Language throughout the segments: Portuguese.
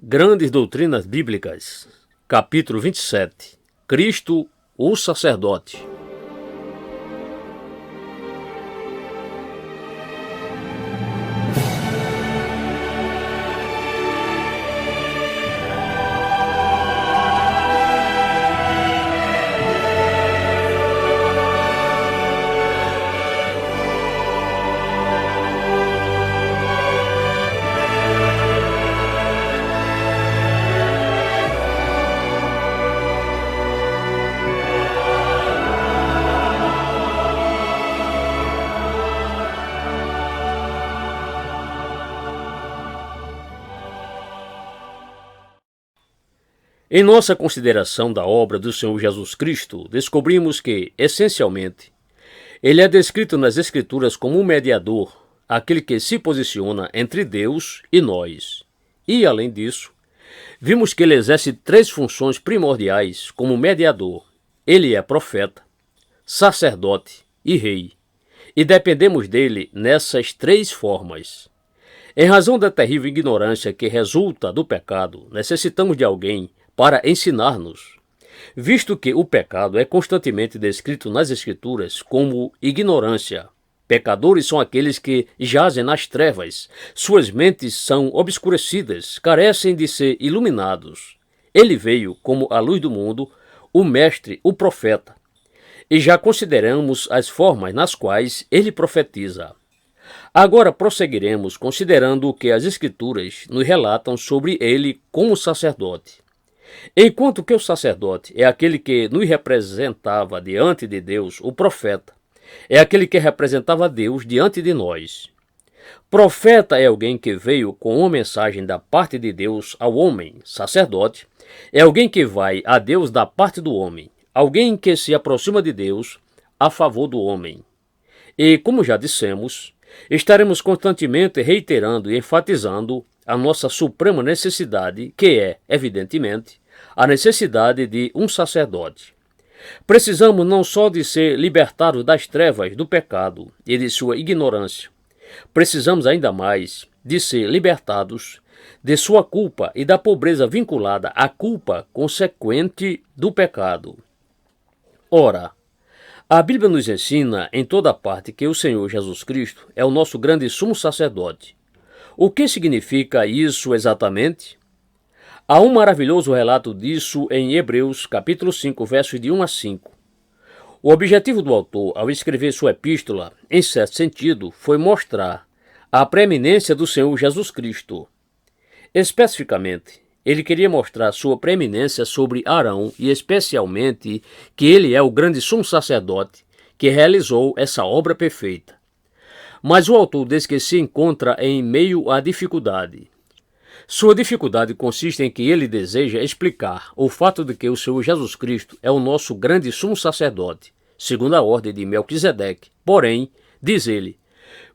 Grandes Doutrinas Bíblicas, capítulo 27. Cristo, o sacerdote. Em nossa consideração da obra do Senhor Jesus Cristo, descobrimos que, essencialmente, ele é descrito nas Escrituras como um mediador, aquele que se posiciona entre Deus e nós. E, além disso, vimos que ele exerce três funções primordiais como mediador. Ele é profeta, sacerdote e rei, e dependemos dele nessas três formas. Em razão da terrível ignorância que resulta do pecado, necessitamos de alguém para ensinar-nos, visto que o pecado é constantemente descrito nas Escrituras como ignorância. Pecadores são aqueles que jazem nas trevas, suas mentes são obscurecidas, carecem de ser iluminados. Ele veio como a luz do mundo, o mestre, o profeta, e já consideramos as formas nas quais ele profetiza. Agora prosseguiremos considerando o que as Escrituras nos relatam sobre ele como sacerdote. Enquanto que o sacerdote é aquele que nos representava diante de Deus, o profeta é aquele que representava Deus diante de nós. Profeta é alguém que veio com uma mensagem da parte de Deus ao homem. Sacerdote é alguém que vai a Deus da parte do homem, alguém que se aproxima de Deus a favor do homem. E, como já dissemos, estaremos constantemente reiterando e enfatizando a nossa suprema necessidade, que é, evidentemente, a necessidade de um sacerdote. Precisamos não só de ser libertados das trevas do pecado e de sua ignorância, precisamos ainda mais de ser libertados de sua culpa e da pobreza vinculada à culpa consequente do pecado. Ora, a Bíblia nos ensina em toda parte que o Senhor Jesus Cristo é o nosso grande sumo sacerdote. O que significa isso exatamente? Há um maravilhoso relato disso em Hebreus, capítulo 5, versos de 1 a 5. O objetivo do autor, ao escrever sua epístola, em certo sentido, foi mostrar a preeminência do Senhor Jesus Cristo. Especificamente, ele queria mostrar sua preeminência sobre Arão e, especialmente, que ele é o grande sumo sacerdote que realizou essa obra perfeita. Mas o autor diz que se encontra em meio à dificuldade. Sua dificuldade consiste em que ele deseja explicar o fato de que o Senhor Jesus Cristo é o nosso grande sumo sacerdote, segundo a ordem de Melquisedeque. Porém, diz ele,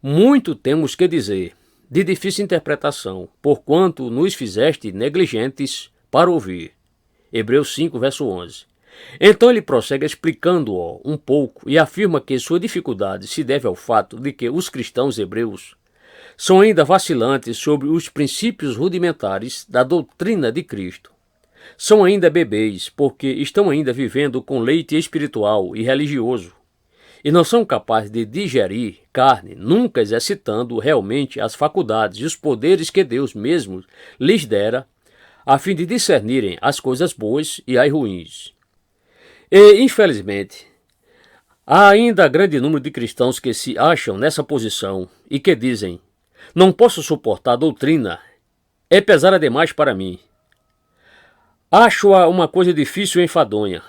muito temos que dizer, de difícil interpretação, porquanto nos fizeste negligentes para ouvir. Hebreus 5, verso 11. Então ele prossegue explicando-o um pouco e afirma que sua dificuldade se deve ao fato de que os cristãos hebreus são ainda vacilantes sobre os princípios rudimentares da doutrina de Cristo. São ainda bebês porque estão ainda vivendo com leite espiritual e religioso e não são capazes de digerir carne, nunca exercitando realmente as faculdades e os poderes que Deus mesmo lhes dera, a fim de discernirem as coisas boas e as ruins. E, infelizmente, há ainda grande número de cristãos que se acham nessa posição e que dizem: não posso suportar a doutrina, é pesada demais para mim. Acho-a uma coisa difícil e enfadonha.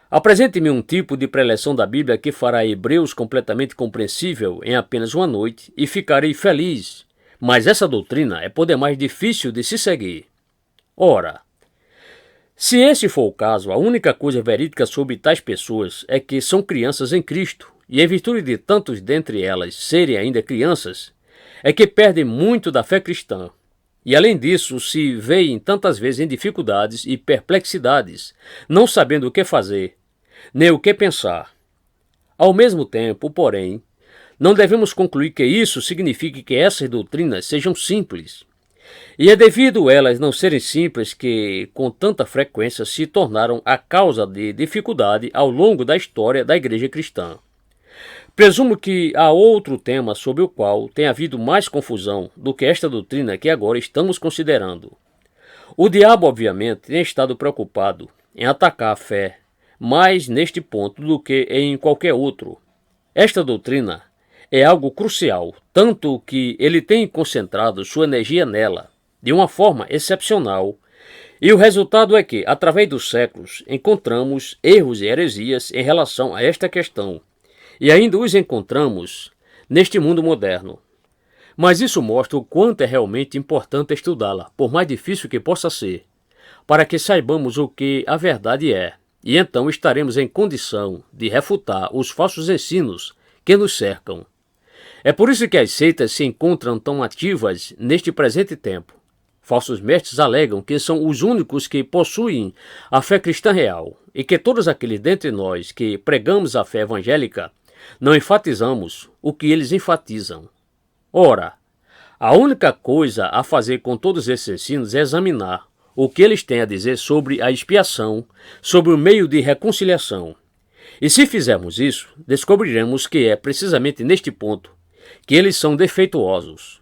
Apresente-me um tipo de preleção da Bíblia que fará Hebreus completamente compreensível em apenas uma noite e ficarei feliz, mas essa doutrina é por demais difícil de se seguir. Ora, se esse for o caso, a única coisa verídica sobre tais pessoas é que são crianças em Cristo, e em virtude de tantos dentre elas serem ainda crianças, é que perdem muito da fé cristã. E além disso, se veem tantas vezes em dificuldades e perplexidades, não sabendo o que fazer, nem o que pensar. Ao mesmo tempo, porém, não devemos concluir que isso signifique que essas doutrinas sejam simples. E é devido a elas não serem simples que, com tanta frequência, se tornaram a causa de dificuldade ao longo da história da Igreja cristã. Presumo que há outro tema sobre o qual tem havido mais confusão do que esta doutrina que agora estamos considerando. O diabo, obviamente, tem estado preocupado em atacar a fé mais neste ponto do que em qualquer outro. Esta doutrina é algo crucial, tanto que ele tem concentrado sua energia nela de uma forma excepcional, e o resultado é que, através dos séculos, encontramos erros e heresias em relação a esta questão, e ainda os encontramos neste mundo moderno. Mas isso mostra o quanto é realmente importante estudá-la, por mais difícil que possa ser, para que saibamos o que a verdade é, e então estaremos em condição de refutar os falsos ensinos que nos cercam. É por isso que as seitas se encontram tão ativas neste presente tempo. Falsos mestres alegam que são os únicos que possuem a fé cristã real e que todos aqueles dentre nós que pregamos a fé evangélica não enfatizamos o que eles enfatizam. Ora, a única coisa a fazer com todos esses ensinos é examinar o que eles têm a dizer sobre a expiação, sobre o meio de reconciliação. E se fizermos isso, descobriremos que é precisamente neste ponto que eles são defeituosos.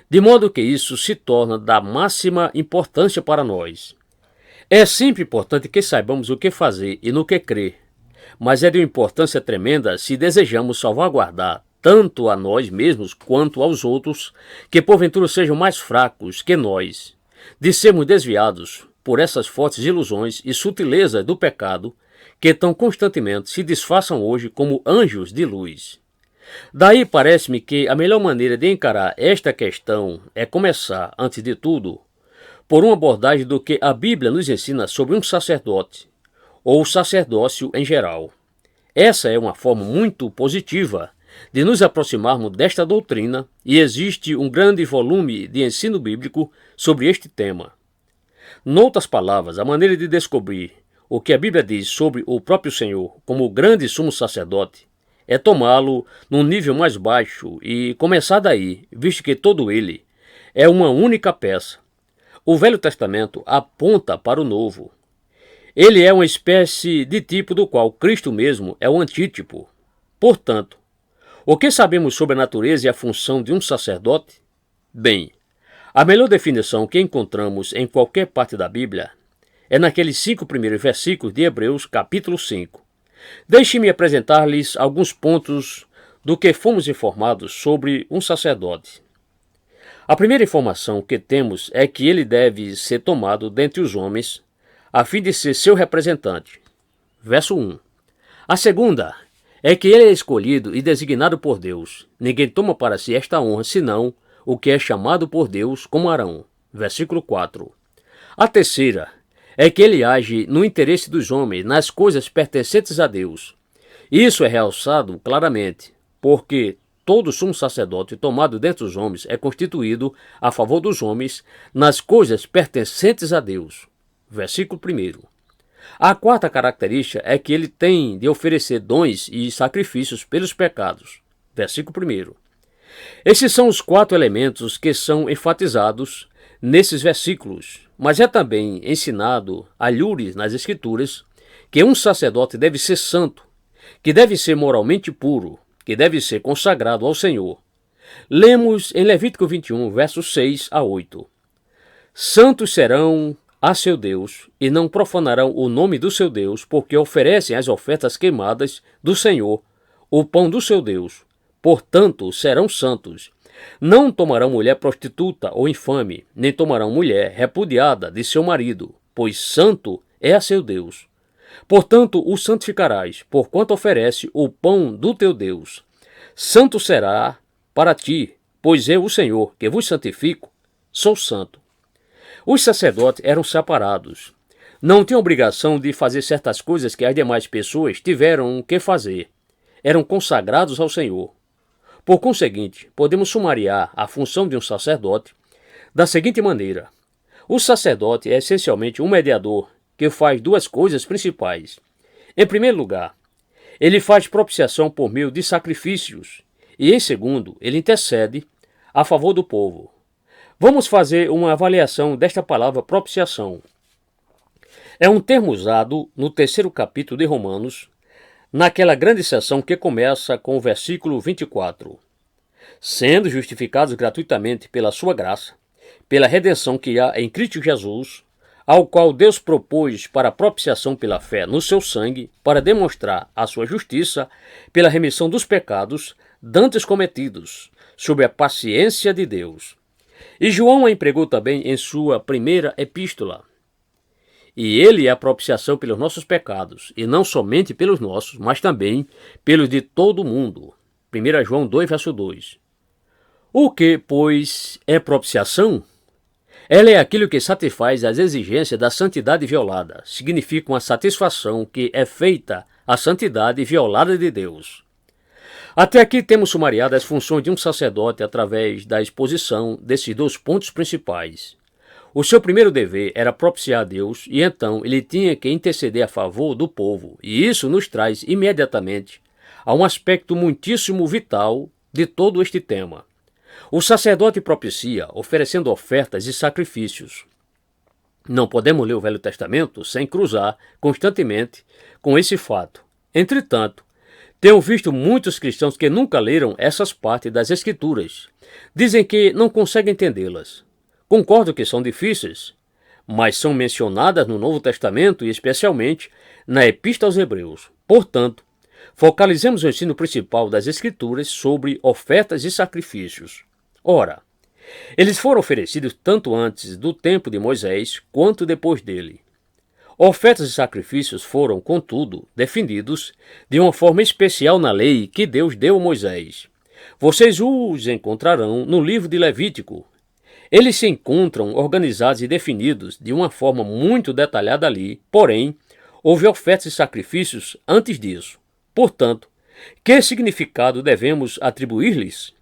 De modo que isso se torna da máxima importância para nós. É sempre importante que saibamos o que fazer e no que crer, mas é de uma importância tremenda se desejamos salvaguardar tanto a nós mesmos quanto aos outros que porventura sejam mais fracos que nós, de sermos desviados por essas fortes ilusões e sutilezas do pecado que tão constantemente se disfarçam hoje como anjos de luz. Daí parece-me que a melhor maneira de encarar esta questão é começar, antes de tudo, por uma abordagem do que a Bíblia nos ensina sobre um sacerdote, ou o sacerdócio em geral. Essa é uma forma muito positiva de nos aproximarmos desta doutrina e existe um grande volume de ensino bíblico sobre este tema. Noutras palavras, a maneira de descobrir o que a Bíblia diz sobre o próprio Senhor como o grande sumo sacerdote é tomá-lo num nível mais baixo e começar daí, visto que todo ele é uma única peça. O Velho Testamento aponta para o Novo. Ele é uma espécie de tipo do qual Cristo mesmo é o antítipo. Portanto, o que sabemos sobre a natureza e a função de um sacerdote? Bem, a melhor definição que encontramos em qualquer parte da Bíblia é naqueles 5 primeiros versículos de Hebreus, capítulo 5. Deixe-me apresentar-lhes alguns pontos do que fomos informados sobre um sacerdote. A primeira informação que temos é que ele deve ser tomado dentre os homens, a fim de ser seu representante. Verso 1. A segunda é que ele é escolhido e designado por Deus. Ninguém toma para si esta honra, senão o que é chamado por Deus, como Arão. Versículo 4. A terceira é que ele age no interesse dos homens, nas coisas pertencentes a Deus. Isso é realçado claramente, porque todo sumo sacerdote tomado dentre os homens é constituído a favor dos homens nas coisas pertencentes a Deus. Versículo 1. A quarta característica é que ele tem de oferecer dons e sacrifícios pelos pecados. Versículo 1. Esses são os 4 elementos que são enfatizados nesses versículos, mas é também ensinado a lures nas Escrituras que um sacerdote deve ser santo, que deve ser moralmente puro, que deve ser consagrado ao Senhor. Lemos em Levítico 21, versos 6 a 8. Santos serão a seu Deus, e não profanarão o nome do seu Deus, porque oferecem as ofertas queimadas do Senhor, o pão do seu Deus. Portanto, serão santos. Não tomarão mulher prostituta ou infame, nem tomarão mulher repudiada de seu marido, pois santo é a seu Deus. Portanto, o santificarás, porquanto oferece o pão do teu Deus. Santo será para ti, pois eu, o Senhor, que vos santifico, sou santo. Os sacerdotes eram separados. Não tinham obrigação de fazer certas coisas que as demais pessoas tiveram que fazer. Eram consagrados ao Senhor. Por conseguinte, podemos sumariar a função de um sacerdote da seguinte maneira. O sacerdote é essencialmente um mediador que faz 2 coisas principais. Em primeiro lugar, ele faz propiciação por meio de sacrifícios e, em segundo, ele intercede a favor do povo. Vamos fazer uma avaliação desta palavra propiciação. É um termo usado no 3º capítulo de Romanos, naquela grande seção que começa com o versículo 24. Sendo justificados gratuitamente pela sua graça, pela redenção que há em Cristo Jesus, ao qual Deus propôs para a propiciação pela fé no seu sangue, para demonstrar a sua justiça pela remissão dos pecados dantes cometidos, sob a paciência de Deus. E João a empregou também em sua primeira epístola. E ele é a propiciação pelos nossos pecados, e não somente pelos nossos, mas também pelos de todo o mundo. 1 João 2, verso 2. O que, pois, é propiciação? Ela é aquilo que satisfaz as exigências da santidade violada. Significa uma satisfação que é feita à santidade violada de Deus. Até aqui temos sumariado as funções de um sacerdote através da exposição desses 2 pontos principais. O seu primeiro dever era propiciar a Deus e então ele tinha que interceder a favor do povo. E isso nos traz imediatamente a um aspecto muitíssimo vital de todo este tema. O sacerdote propicia oferecendo ofertas e sacrifícios. Não podemos ler o Velho Testamento sem cruzar constantemente com esse fato. Entretanto, tenho visto muitos cristãos que nunca leram essas partes das Escrituras. Dizem que não conseguem entendê-las. Concordo que são difíceis, mas são mencionadas no Novo Testamento e especialmente na Epístola aos Hebreus. Portanto, focalizemos o ensino principal das Escrituras sobre ofertas e sacrifícios. Ora, eles foram oferecidos tanto antes do tempo de Moisés quanto depois dele. Ofertas e sacrifícios foram, contudo, definidos de uma forma especial na lei que Deus deu a Moisés. Vocês os encontrarão no livro de Levítico. Eles se encontram organizados e definidos de uma forma muito detalhada ali, porém, houve ofertas e sacrifícios antes disso. Portanto, que significado devemos atribuir-lhes?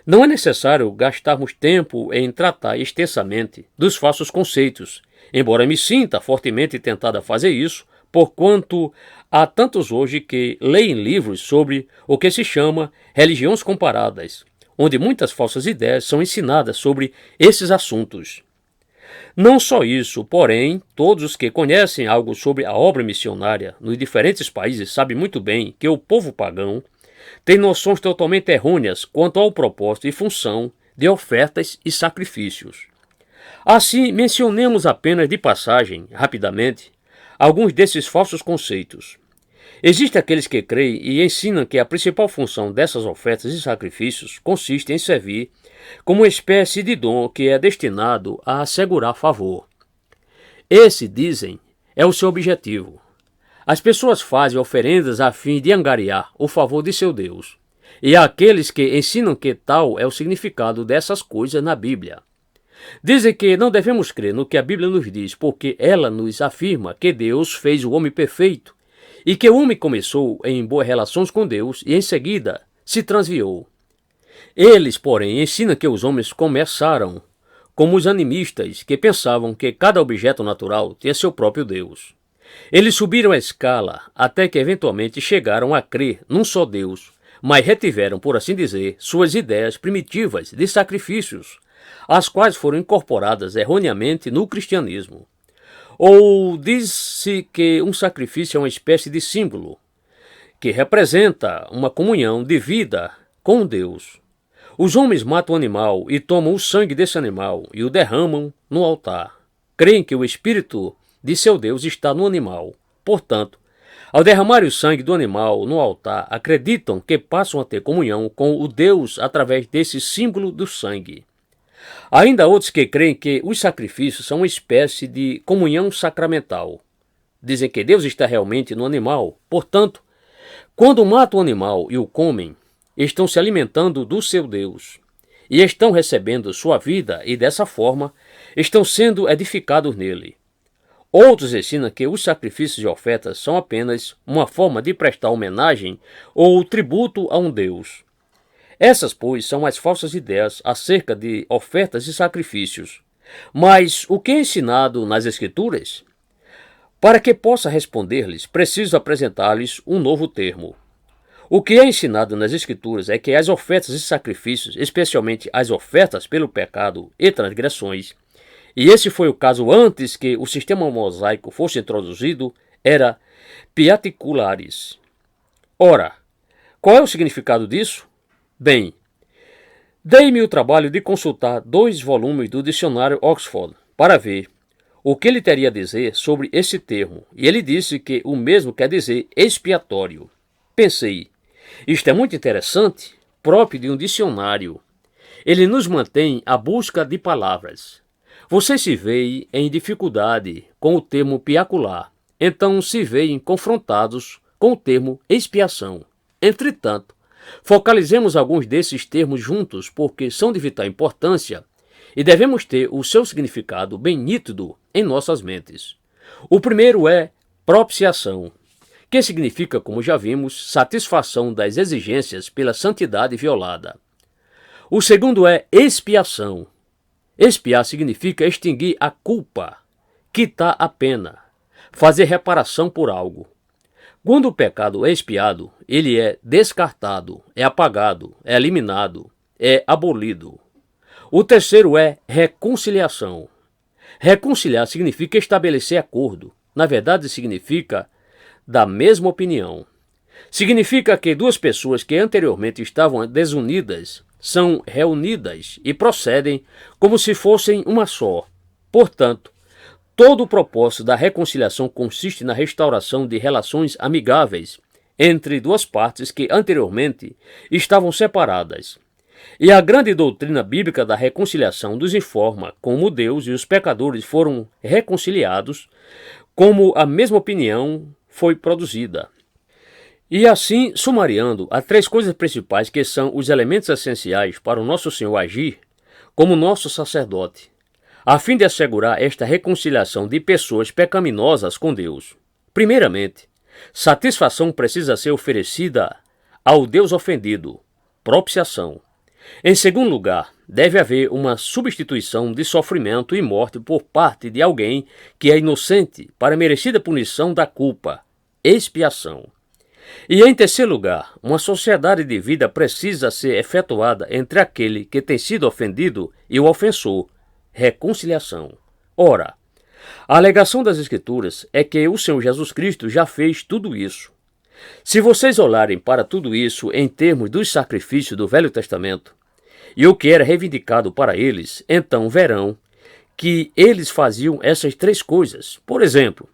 Não é necessário gastarmos tempo em tratar extensamente dos falsos conceitos, embora me sinta fortemente tentado a fazer isso, porquanto há tantos hoje que leem livros sobre o que se chama religiões comparadas, onde muitas falsas ideias são ensinadas sobre esses assuntos. Não só isso, porém, todos os que conhecem algo sobre a obra missionária nos diferentes países sabem muito bem que o povo pagão tem noções totalmente errôneas quanto ao propósito e função de ofertas e sacrifícios. Assim, mencionemos apenas de passagem, rapidamente, alguns desses falsos conceitos. Existem aqueles que creem e ensinam que a principal função dessas ofertas e sacrifícios consiste em servir como uma espécie de dom que é destinado a assegurar favor. Esse, dizem, é o seu objetivo. As pessoas fazem oferendas a fim de angariar o favor de seu Deus. E há aqueles que ensinam que tal é o significado dessas coisas na Bíblia. Dizem que não devemos crer no que a Bíblia nos diz, porque ela nos afirma que Deus fez o homem perfeito e que o homem começou em boas relações com Deus e em seguida se transviou. Eles, porém, ensinam que os homens começaram como os animistas que pensavam que cada objeto natural tinha seu próprio Deus. Eles subiram a escala até que eventualmente chegaram a crer num só Deus, mas retiveram, por assim dizer, suas ideias primitivas de sacrifícios, as quais foram incorporadas erroneamente no cristianismo. Ou diz-se que um sacrifício é uma espécie de símbolo, que representa uma comunhão de vida com Deus. Os homens matam o animal e tomam o sangue desse animal e o derramam no altar. Creem que o espírito de seu Deus está no animal. Portanto, ao derramar o sangue do animal no altar, acreditam que passam a ter comunhão com o Deus através desse símbolo do sangue. Há ainda outros que creem que os sacrifícios são uma espécie de comunhão sacramental. Dizem que Deus está realmente no animal. Portanto, quando matam o animal e o comem, estão se alimentando do seu Deus e estão recebendo sua vida e, dessa forma, estão sendo edificados nele. Outros ensinam que os sacrifícios e ofertas são apenas uma forma de prestar homenagem ou tributo a um Deus. Essas, pois, são as falsas ideias acerca de ofertas e sacrifícios. Mas o que é ensinado nas Escrituras? Para que possa responder-lhes, preciso apresentar-lhes um novo termo. O que é ensinado nas Escrituras é que as ofertas e sacrifícios, especialmente as ofertas pelo pecado e transgressões, e esse foi o caso antes que o sistema mosaico fosse introduzido, era piaticulares. Ora, qual é o significado disso? Bem, dei-me o trabalho de consultar 2 volumes do dicionário Oxford para ver o que ele teria a dizer sobre esse termo, e ele disse que o mesmo quer dizer expiatório. Pensei, isto é muito interessante, próprio de um dicionário. Ele nos mantém à busca de palavras. Vocês se veem em dificuldade com o termo piacular, então se veem confrontados com o termo expiação. Entretanto, focalizemos alguns desses termos juntos porque são de vital importância e devemos ter o seu significado bem nítido em nossas mentes. O primeiro é propiciação, que significa, como já vimos, satisfação das exigências pela santidade violada. O segundo é expiação. Expiar significa extinguir a culpa, quitar a pena, fazer reparação por algo. Quando o pecado é expiado, ele é descartado, é apagado, é eliminado, é abolido. O terceiro é reconciliação. Reconciliar significa estabelecer acordo. Na verdade, significa da mesma opinião. Significa que 2 pessoas que anteriormente estavam desunidas são reunidas e procedem como se fossem uma só. Portanto, todo o propósito da reconciliação consiste na restauração de relações amigáveis entre 2 partes que anteriormente estavam separadas. E a grande doutrina bíblica da reconciliação nos informa como Deus e os pecadores foram reconciliados, como a mesma opinião foi produzida. E assim, sumariando, há 3 coisas principais que são os elementos essenciais para o nosso Senhor agir como nosso sacerdote, a fim de assegurar esta reconciliação de pessoas pecaminosas com Deus. Primeiramente, satisfação precisa ser oferecida ao Deus ofendido, propiciação. Em segundo lugar, deve haver uma substituição de sofrimento e morte por parte de alguém que é inocente para merecida punição da culpa, expiação. E em terceiro lugar, uma sociedade de vida precisa ser efetuada entre aquele que tem sido ofendido e o ofensor, reconciliação. Ora, a alegação das Escrituras é que o Senhor Jesus Cristo já fez tudo isso. Se vocês olharem para tudo isso em termos dos sacrifícios do Velho Testamento, e o que era reivindicado para eles, então verão que eles faziam essas 3 coisas. Por exemplo,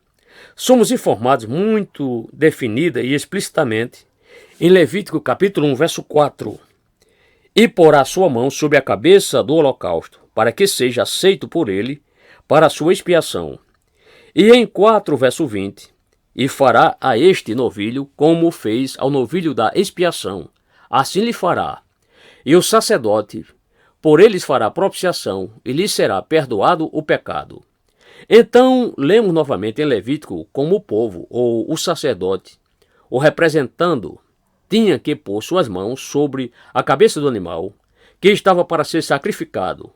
somos informados muito definida e explicitamente em Levítico capítulo 1, verso 4. E porá sua mão sobre a cabeça do holocausto, para que seja aceito por ele para a sua expiação. E em 4, verso 20, e fará a este novilho como fez ao novilho da expiação, assim lhe fará. E o sacerdote por eles fará propiciação, e lhe será perdoado o pecado. Então, lemos novamente em Levítico como o povo, ou o sacerdote, o representando, tinha que pôr suas mãos sobre a cabeça do animal, que estava para ser sacrificado.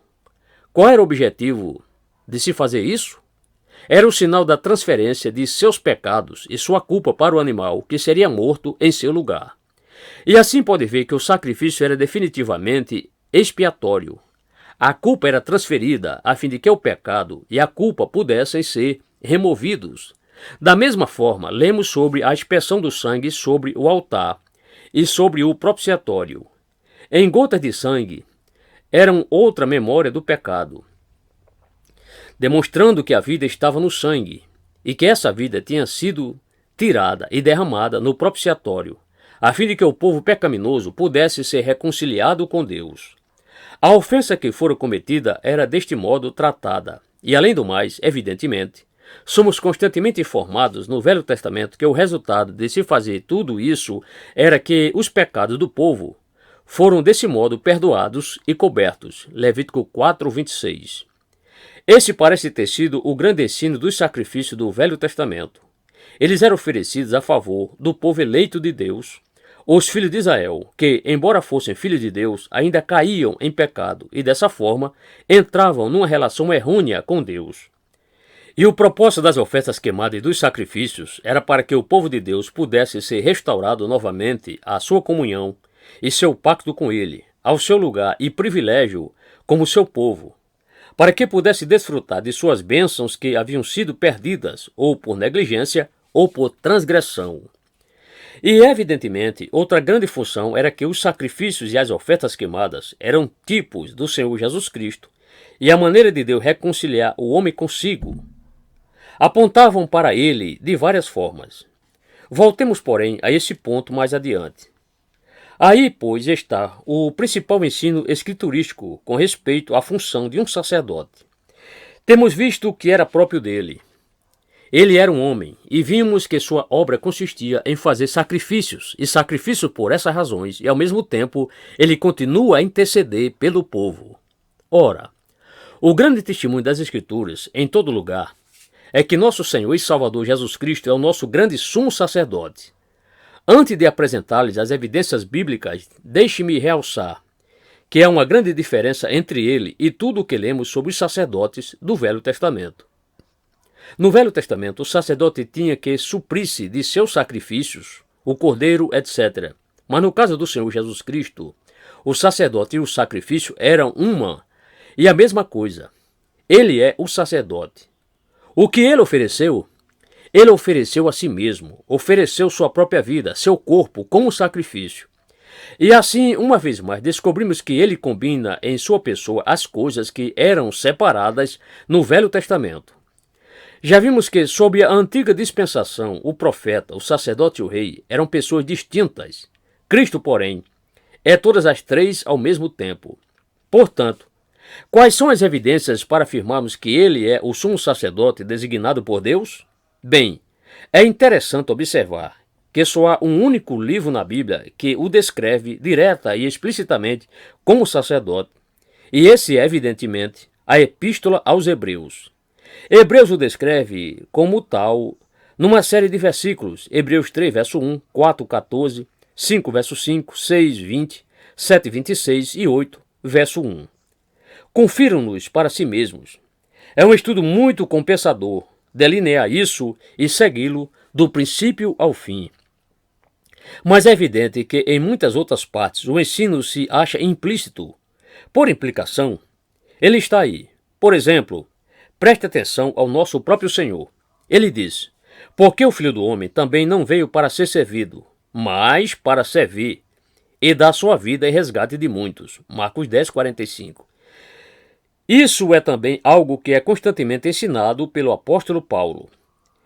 Qual era o objetivo de se fazer isso? Era o sinal da transferência de seus pecados e sua culpa para o animal, que seria morto em seu lugar. E assim pode ver que o sacrifício era definitivamente expiatório. A culpa era transferida a fim de que o pecado e a culpa pudessem ser removidos. Da mesma forma, lemos sobre a expiação do sangue sobre o altar e sobre o propiciatório. Em gotas de sangue eram outra memória do pecado, demonstrando que a vida estava no sangue e que essa vida tinha sido tirada e derramada no propiciatório, a fim de que o povo pecaminoso pudesse ser reconciliado com Deus. A ofensa que fora cometida era deste modo tratada, e além do mais, evidentemente, somos constantemente informados no Velho Testamento que o resultado de se fazer tudo isso era que os pecados do povo foram desse modo perdoados e cobertos. Levítico 4, 26. Esse parece ter sido o grande ensino dos sacrifícios do Velho Testamento. Eles eram oferecidos a favor do povo eleito de Deus, os filhos de Israel, que, embora fossem filhos de Deus, ainda caíam em pecado e, dessa forma, entravam numa relação errônea com Deus. E o propósito das ofertas queimadas e dos sacrifícios era para que o povo de Deus pudesse ser restaurado novamente à sua comunhão e seu pacto com ele, ao seu lugar e privilégio como seu povo, para que pudesse desfrutar de suas bênçãos que haviam sido perdidas ou por negligência ou por transgressão. E, evidentemente, outra grande função era que os sacrifícios e as ofertas queimadas eram tipos do Senhor Jesus Cristo e a maneira de Deus reconciliar o homem consigo. Apontavam para ele de várias formas. Voltemos, porém, a esse ponto mais adiante. Aí, pois, está o principal ensino escriturístico com respeito à função de um sacerdote. Temos visto o que era próprio dele. Ele era um homem, e vimos que sua obra consistia em fazer sacrifícios, e sacrifício por essas razões, e ao mesmo tempo ele continua a interceder pelo povo. Ora, o grande testemunho das Escrituras, em todo lugar, é que nosso Senhor e Salvador Jesus Cristo é o nosso grande sumo sacerdote. Antes de apresentar-lhes as evidências bíblicas, deixe-me realçar que há uma grande diferença entre ele e tudo o que lemos sobre os sacerdotes do Velho Testamento. No Velho Testamento, o sacerdote tinha que suprir-se de seus sacrifícios, o cordeiro, etc. Mas no caso do Senhor Jesus Cristo, o sacerdote e o sacrifício eram uma e a mesma coisa. Ele é o sacerdote. O que ele ofereceu a si mesmo, ofereceu sua própria vida, seu corpo, como sacrifício. E assim, uma vez mais, descobrimos que ele combina em sua pessoa as coisas que eram separadas no Velho Testamento. Já vimos que, sob a antiga dispensação, o profeta, o sacerdote e o rei eram pessoas distintas. Cristo, porém, é todas as três ao mesmo tempo. Portanto, quais são as evidências para afirmarmos que ele é o sumo sacerdote designado por Deus? Bem, é interessante observar que só há um único livro na Bíblia que o descreve direta e explicitamente como sacerdote, e esse é, evidentemente, a Epístola aos Hebreus. Hebreus o descreve como tal numa série de versículos, Hebreus 3, verso 1, 4, 14, 5, verso 5, 6, 20, 7, 26 e 8, verso 1. Confiram-nos para si mesmos. É um estudo muito compensador delinear isso e segui-lo do princípio ao fim. Mas é evidente que em muitas outras partes o ensino se acha implícito. Por implicação, ele está aí. Por exemplo, preste atenção ao nosso próprio Senhor. Ele diz, porque o Filho do Homem também não veio para ser servido, mas para servir e dar sua vida em resgate de muitos. Marcos 10, 45. Isso é também algo que é constantemente ensinado pelo apóstolo Paulo.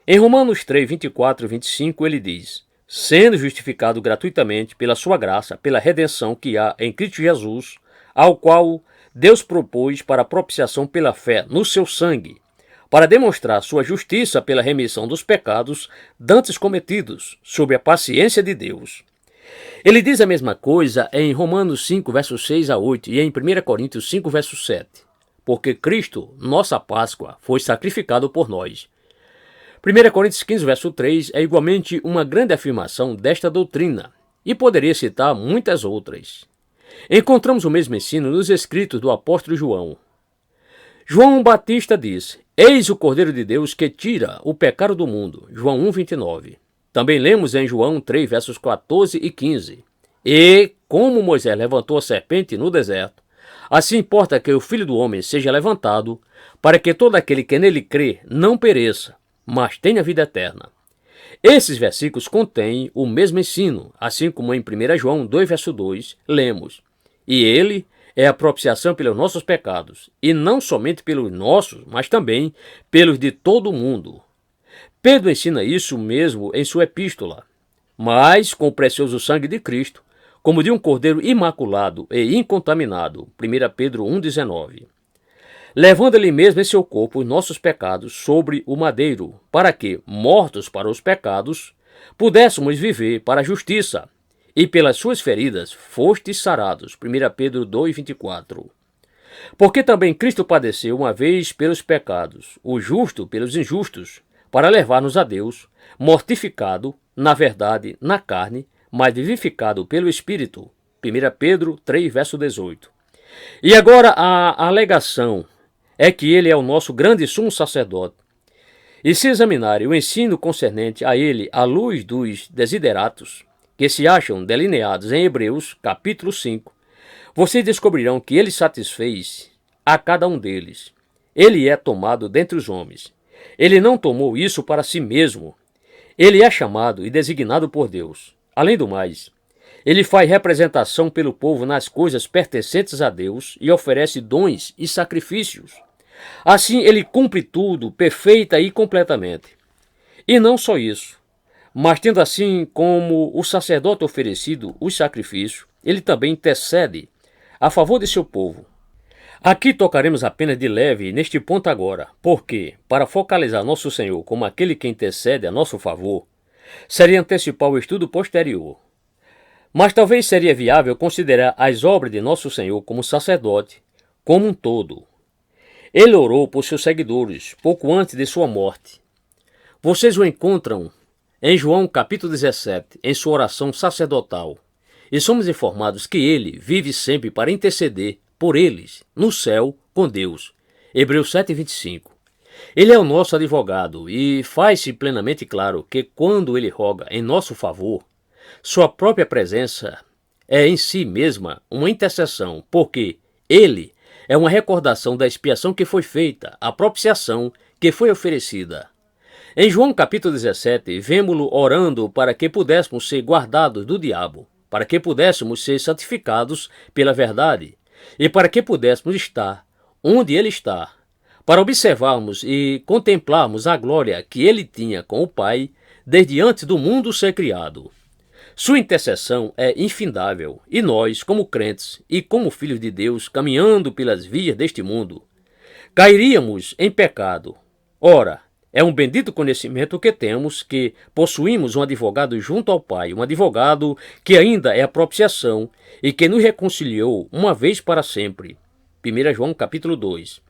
Em Romanos 3, 24 e 25 ele diz, sendo justificado gratuitamente pela sua graça, pela redenção que há em Cristo Jesus, ao qual Deus propôs para a propiciação pela fé no seu sangue, para demonstrar sua justiça pela remissão dos pecados dantes cometidos, sob a paciência de Deus. Ele diz a mesma coisa em Romanos 5, versos 6 a 8 e em 1 Coríntios 5, verso 7. Porque Cristo, nossa Páscoa, foi sacrificado por nós. 1 Coríntios 15, verso 3 é igualmente uma grande afirmação desta doutrina, e poderia citar muitas outras. Encontramos o mesmo ensino nos escritos do apóstolo João. João Batista diz, eis o Cordeiro de Deus que tira o pecado do mundo. João 1, 29. Também lemos em João 3, versos 14 e 15. E, como Moisés levantou a serpente no deserto, assim importa que o Filho do Homem seja levantado, para que todo aquele que nele crê não pereça, mas tenha vida eterna. Esses versículos contêm o mesmo ensino, assim como em 1 João 2, verso 2, lemos, e ele é a propiciação pelos nossos pecados, e não somente pelos nossos, mas também pelos de todo o mundo. Pedro ensina isso mesmo em sua epístola, mas com o precioso sangue de Cristo, como de um cordeiro imaculado e incontaminado, 1 Pedro 1,19. Levando ele mesmo em seu corpo os nossos pecados sobre o madeiro, para que, mortos para os pecados, pudéssemos viver para a justiça, e pelas suas feridas fostes sarados, 1 Pedro 2,24. Porque também Cristo padeceu uma vez pelos pecados, o justo pelos injustos, para levar-nos a Deus, mortificado, na verdade, na carne, mas vivificado pelo Espírito. 1 Pedro 3, verso 18. E agora a alegação é que ele é o nosso grande sumo sacerdote, E se examinarem o ensino concernente a ele à luz dos desideratos, que se acham delineados em Hebreus, capítulo 5, vocês descobrirão que ele satisfez a cada um deles. Ele é tomado dentre os homens. Ele não tomou isso para si mesmo. Ele é chamado e designado por Deus. Além do mais, ele faz representação pelo povo nas coisas pertencentes a Deus e oferece dons e sacrifícios. Assim, ele cumpre tudo, perfeita e completamente. E não só isso, mas tendo assim como o sacerdote oferecido os sacrifícios, ele também intercede a favor de seu povo. Aqui tocaremos apenas de leve neste ponto agora, porque, para focalizar nosso Senhor como aquele que intercede a nosso favor, seria antecipar o estudo posterior. Mas talvez seria viável considerar as obras de nosso Senhor como sacerdote, como um todo. Ele orou por seus seguidores pouco antes de sua morte. Vocês o encontram em João capítulo 17, em sua oração sacerdotal. E somos informados que ele vive sempre para interceder por eles, no céu, com Deus. Hebreus 7:25. Ele é o nosso advogado e faz-se plenamente claro que quando ele roga em nosso favor, sua própria presença é em si mesma uma intercessão, porque ele é uma recordação da expiação que foi feita, a propiciação que foi oferecida. Em João capítulo 17, vemo-lo orando para que pudéssemos ser guardados do diabo, para que pudéssemos ser santificados pela verdade, e para que pudéssemos estar onde ele está, para observarmos e contemplarmos a glória que ele tinha com o Pai desde antes do mundo ser criado. Sua intercessão é infindável, e nós, como crentes e como filhos de Deus, caminhando pelas vias deste mundo, cairíamos em pecado. Ora, é um bendito conhecimento que temos que possuímos um advogado junto ao Pai, um advogado que ainda é a propiciação e que nos reconciliou uma vez para sempre. 1 João capítulo 2.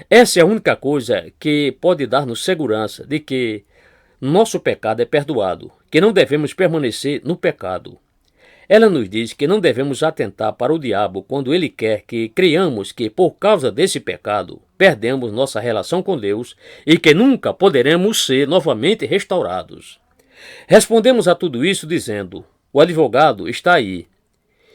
Essa é a única coisa que pode dar-nos segurança de que nosso pecado é perdoado, que não devemos permanecer no pecado. Ela nos diz que não devemos atentar para o diabo quando ele quer que creiamos que, por causa desse pecado, perdemos nossa relação com Deus e que nunca poderemos ser novamente restaurados. Respondemos a tudo isso dizendo: o advogado está aí,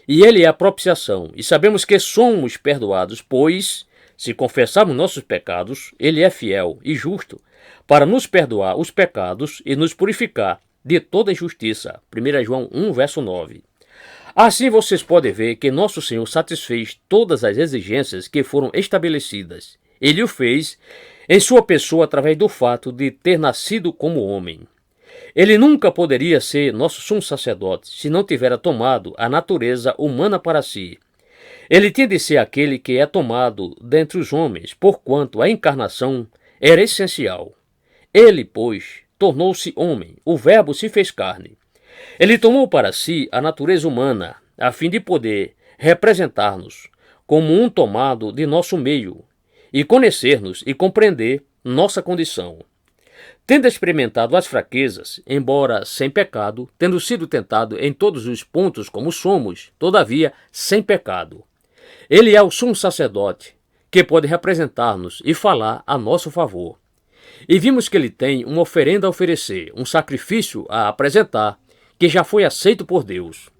e ele é a propiciação, e sabemos que somos perdoados, pois, se confessarmos nossos pecados, ele é fiel e justo para nos perdoar os pecados e nos purificar de toda injustiça. 1 João 1, verso 9. Assim vocês podem ver que nosso Senhor satisfez todas as exigências que foram estabelecidas. Ele o fez em sua pessoa através do fato de ter nascido como homem. Ele nunca poderia ser nosso sumo sacerdote se não tivera tomado a natureza humana para si. Ele tinha de ser aquele que é tomado dentre os homens, porquanto a encarnação era essencial. Ele, pois, tornou-se homem, o Verbo se fez carne. Ele tomou para si a natureza humana, a fim de poder representar-nos como um tomado de nosso meio, e conhecer-nos e compreender nossa condição. Tendo experimentado as fraquezas, embora sem pecado, tendo sido tentado em todos os pontos como somos, todavia sem pecado. Ele é o sumo sacerdote, que pode representar-nos e falar a nosso favor. E vimos que ele tem uma oferenda a oferecer, um sacrifício a apresentar, que já foi aceito por Deus.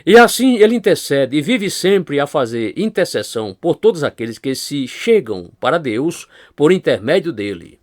E assim ele intercede e vive sempre a fazer intercessão por todos aqueles que se chegam para Deus por intermédio dele.